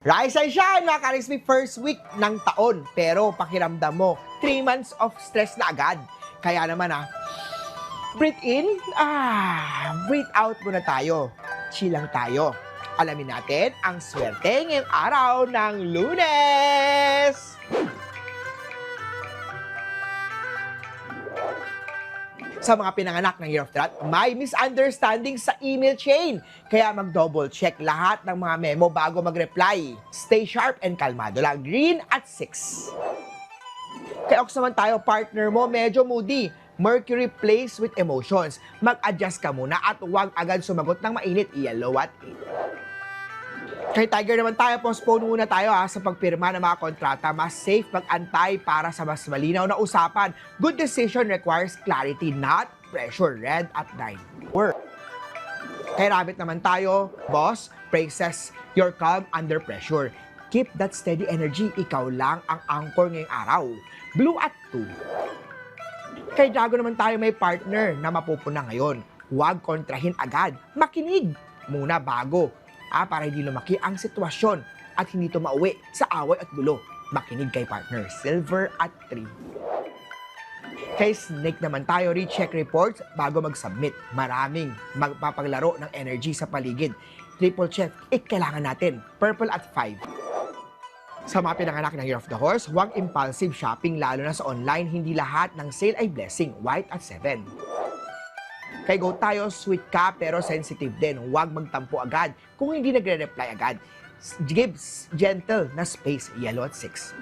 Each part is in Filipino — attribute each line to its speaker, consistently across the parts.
Speaker 1: Rise and shine, mga ka-Risby, first week ng taon. Pero pakiramdam mo, 3 months of stress na agad. Kaya naman breathe in, breathe out muna tayo. Chill lang tayo. Alamin natin ang swerte ngayong araw ng Lunes! Sa mga pinanganak ng Year of the Rat, may misunderstanding sa email chain. Kaya mag-double check lahat ng mga memo bago mag-reply. Stay sharp and kalmado lang. Green at 6. Kaya Ox naman tayo, partner mo medyo moody. Mercury plays with emotions. Mag-adjust ka muna at huwag agad sumagot ng mainit. Yellow at 8. Kay Tiger naman tayo, postpone muna tayo sa pagpirma ng mga kontrata. Mas safe mag-antay para sa mas malinaw na usapan. Good decision requires clarity, not pressure. Red at 9. Work. Kay Rabbit naman tayo, boss, praises your calm under pressure. Keep that steady energy. Ikaw lang ang anchor ngayong araw. Blue at 2. Kay Drago naman tayo, may partner na mapupuna ngayon. Huwag kontrahin agad. Makinig muna bago. Para hindi lumaki ang sitwasyon at hindi ito mauwi sa away at gulo. Makinig kay partner. Silver at 3. Kay Snake naman tayo, recheck reports bago mag-submit. Maraming magpapaglaro ng energy sa paligid. Triple check, kailangan natin. Purple at 5. Sa mga pinanganak ng Year of the Horse, huwag impulsive shopping lalo na sa online. Hindi lahat ng sale ay blessing. White at 7. Kay Go tayo, sweet ka pero sensitive din. Huwag magtampo agad kung hindi nagre-reply agad. Give gentle na space. Yellow at 6.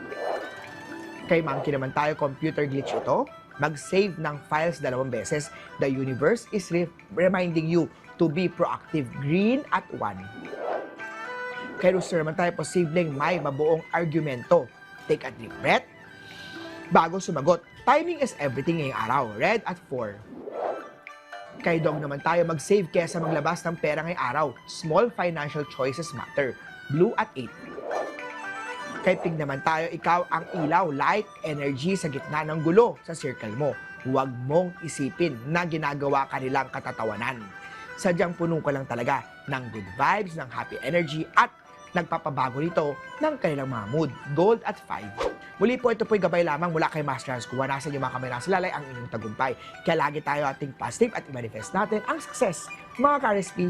Speaker 1: Kay Monkey naman tayo, computer glitch ito. Mag-save ng files 2 beses. The universe is reminding you to be proactive. Green at 1. Kay Rooster naman tayo, posibleng may mabuong argumento. Take a deep breath bago sumagot. Timing is everything ngayong araw. Red at 4. Kay Dog naman tayo, mag-save kesa maglabas ng pera ngayong araw. Small financial choices matter. Blue at 8. Kay Pig naman tayo, ikaw ang ilaw, light, energy sa gitna ng gulo sa circle mo. Huwag mong isipin na ginagawa ka nilang katatawanan. Sadyang puno ka lang talaga ng good vibes, ng happy energy at nagpapabago nito ng kanilang mga mood. Gold at 5. Muli po, ito po'y gabay lamang mula kay Master Hans Kuwa. Nasa inyo mga kamay, nasa lalay ang inyong tagumpay. Kaya lagi tayo ating positive at i-manifest natin ang success, mga ka-RSP.